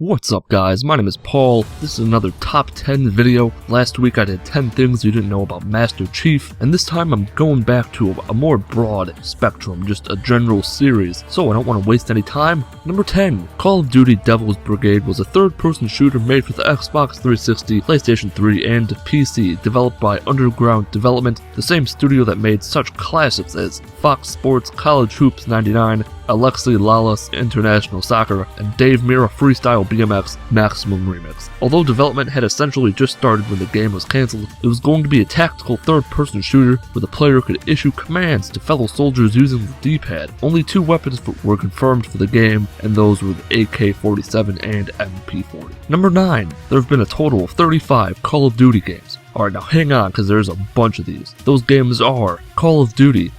What's up guys, my name is Paul. This is another top 10 video. Last week I did 10 things you didn't know about Master Chief, and this time I'm going back to a more broad spectrum, just a general series, so I don't want to waste any time. Number 10. Call of Duty Devils Brigade was a third-person shooter made for the Xbox 360, PlayStation 3, and PC, developed by Underground Development, the same studio that made such classics as Fox Sports College Hoops 99, Alexi Lalas International Soccer, and Dave Mirra Freestyle BMX Maximum Remix. Although development had essentially just started when the game was cancelled, it was going to be a tactical third-person shooter where the player could issue commands to fellow soldiers using the D-pad. Only 2 weapons were confirmed for the game, and those were the AK-47 and MP40. Number 9. There have been a total of 35 Call of Duty games. Alright, now hang on, because there's a bunch of these. Those games are Call of Duty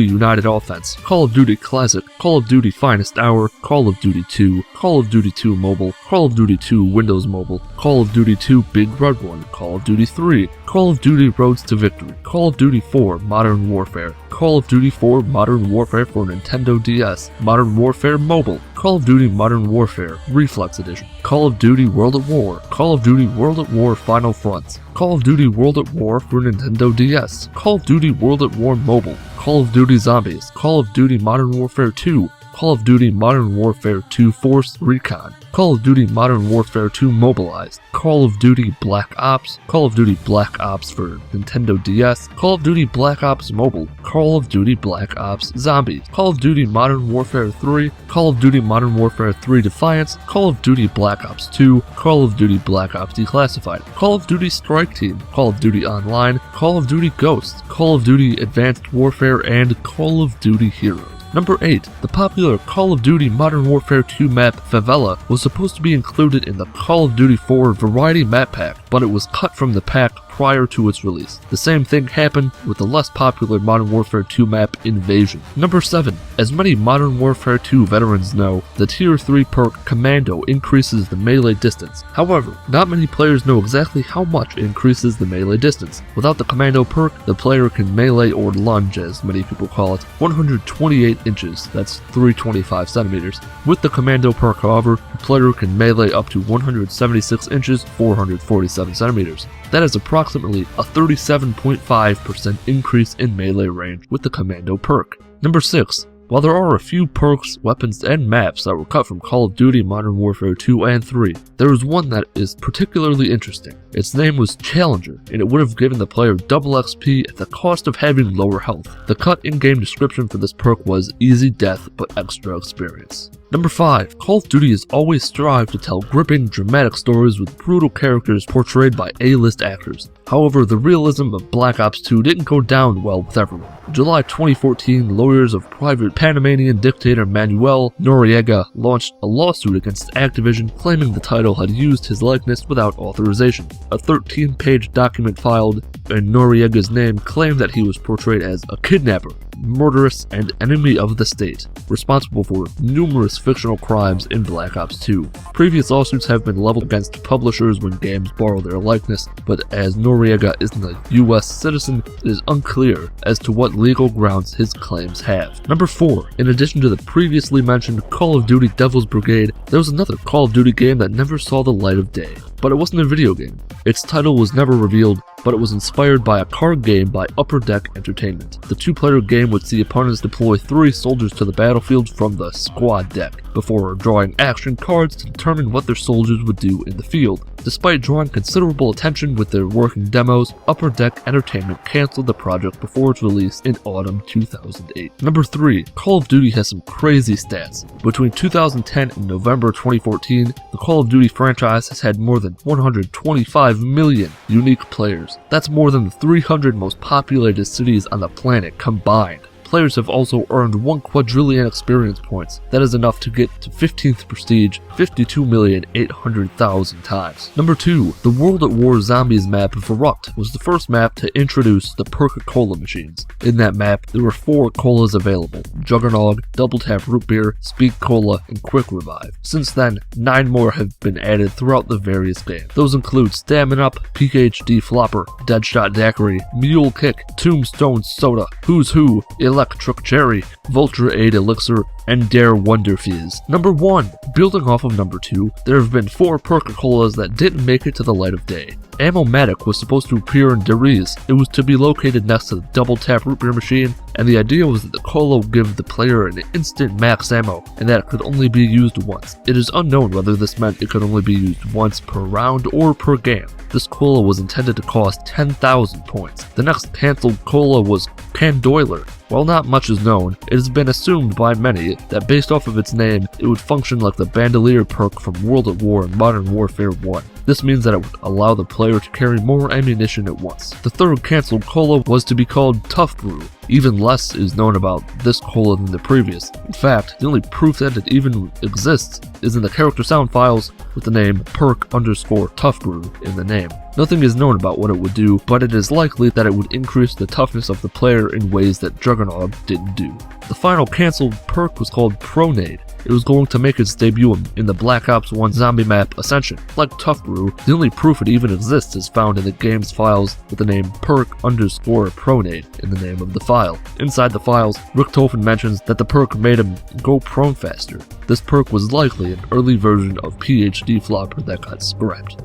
United Offense, Call of Duty Classic, Call of Duty Finest Hour, Call of Duty 2, Call of Duty 2 Mobile, Call of Duty 2 Windows Mobile, Call of Duty 2 Big Red One, Call of Duty 3, Call of Duty Roads to Victory, Call of Duty 4 Modern Warfare, Call of Duty 4 Modern Warfare for Nintendo DS, Modern Warfare Mobile, Call of Duty Modern Warfare Reflex Edition, Call of Duty World at War, Call of Duty World at War Final Fronts, Call of Duty World at War for Nintendo DS, Call of Duty World at War Mobile, Call of Duty Zombies, Call of Duty Modern Warfare 2, Call of Duty Modern Warfare 2 Force Recon, Call of Duty Modern Warfare 2 Mobilized, Call of Duty Black Ops, Call of Duty Black Ops for Nintendo DS, Call of Duty Black Ops Mobile, Call of Duty Black Ops Zombies, Call of Duty Modern Warfare 3, Call of Duty Modern Warfare 3 Defiance, Call of Duty Black Ops 2, Call of Duty Black Ops Declassified, Call of Duty Strike Team, Call of Duty Online, Call of Duty Ghosts, Call of Duty Advanced Warfare, and Call of Duty Heroes. Number 8. The popular Call of Duty Modern Warfare 2 map Favela was supposed to be included in the Call of Duty 4 Variety Map Pack, but it was cut from the pack prior to its release. The same thing happened with the less popular Modern Warfare 2 map Invasion. Number 7. As many Modern Warfare 2 veterans know, the Tier 3 perk Commando increases the melee distance. However, not many players know exactly how much it increases the melee distance. Without the Commando perk, the player can melee or lunge, as many people call it, 128 inches, that's 325 centimeters. With the Commando perk, however, the player can melee up to 176 inches, 447 centimeters. That is approximately a 37.5% increase in melee range with the Commando perk. Number 6. While there are a few perks, weapons, and maps that were cut from Call of Duty Modern Warfare 2 and 3, there is one that is particularly interesting. Its name was Challenger, and it would have given the player double XP at the cost of having lower health. The cut in-game description for this perk was easy death but extra experience. Number 5. Call of Duty has always strived to tell gripping, dramatic stories with brutal characters portrayed by A-list actors. However, the realism of Black Ops 2 didn't go down well with everyone. In July 2014, lawyers of Private Panamanian dictator Manuel Noriega launched a lawsuit against Activision, claiming the title had used his likeness without authorization. A 13-page document filed in Noriega's name claimed that he was portrayed as a kidnapper, murderous, and enemy of the state, responsible for numerous fictional crimes in Black Ops 2. Previous lawsuits have been leveled against publishers when games borrow their likeness, but as Noriega isn't a US citizen, it is unclear as to what legal grounds his claims have. Number 4. In addition to the previously mentioned Call of Duty Devils Brigade, there was another Call of Duty game that never saw the light of day. But it wasn't a video game. Its title was never revealed, but it was inspired by a card game by Upper Deck Entertainment. The 2-player game would see opponents deploy 3 soldiers to the battlefield from the squad deck, before drawing action cards to determine what their soldiers would do in the field. Despite drawing considerable attention with their working demos, Upper Deck Entertainment canceled the project before its release in autumn 2008. Number 3. Call of Duty has some crazy stats. Between 2010 and November 2014, the Call of Duty franchise has had more than 125 million unique players. That's more than the 300 most populated cities on the planet combined. Players have also earned 1 quadrillion experience points. That is enough to get to 15th prestige 52,800,000 times. Number 2. The World at War Zombies map of Erupt was the first map to introduce the Perca-Cola machines. In that map, there were 4 colas available: Juggernog, Double Tap Root Beer, Speed Cola, and Quick Revive. Since then, 9 more have been added throughout the various games. Those include Stamina Up, PKHD Flopper, Deadshot Daiquiri, Mule Kick, Tombstone Soda, Who's Who, Electric Cherry, Vulture Aid Elixir, and Dare Wonder Fizz. Number 1. Building off of number 2, there have been 4 Perk-a-Colas that didn't make it to the light of day. Ammo-Matic was supposed to appear in Deriz. It was to be located next to the double tap root beer machine, and the idea was that the cola would give the player an instant max ammo, and that it could only be used once. It is unknown whether this meant it could only be used once per round or per game. This cola was intended to cost 10,000 points. The next cancelled cola was Candoiler. While not much is known, it has been assumed by many that based off of its name, it would function like the Bandolier perk from World at War and Modern Warfare 1. This means that it would allow the player to carry more ammunition at once. The third cancelled cola was to be called Tough Brew. Even less is known about this cola than the previous. In fact, the only proof that it even exists is in the character sound files with the name perk_Tough Brew in the name. Nothing is known about what it would do, but it is likely that it would increase the toughness of the player in ways that Juggernaut didn't do. The final cancelled perk was called Pronade. It was going to make its debut in the Black Ops 1 zombie map Ascension. Like Tough Brew, the only proof it even exists is found in the game's files with the name perk_Pronade in the name of the file. Inside the files, Richtofen mentions that the perk made him go prone faster. This perk was likely an early version of PhD Flopper that got scrapped.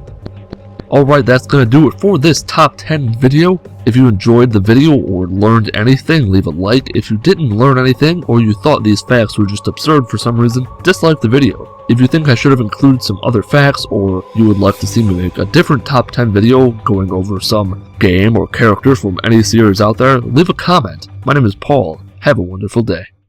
Alright, that's gonna do it for this top 10 video. If you enjoyed the video or learned anything, leave a like. If you didn't learn anything or you thought these facts were just absurd for some reason, dislike the video. If you think I should have included some other facts or you would like to see me make a different top 10 video going over some game or characters from any series out there, leave a comment. My name is Paul. Have a wonderful day.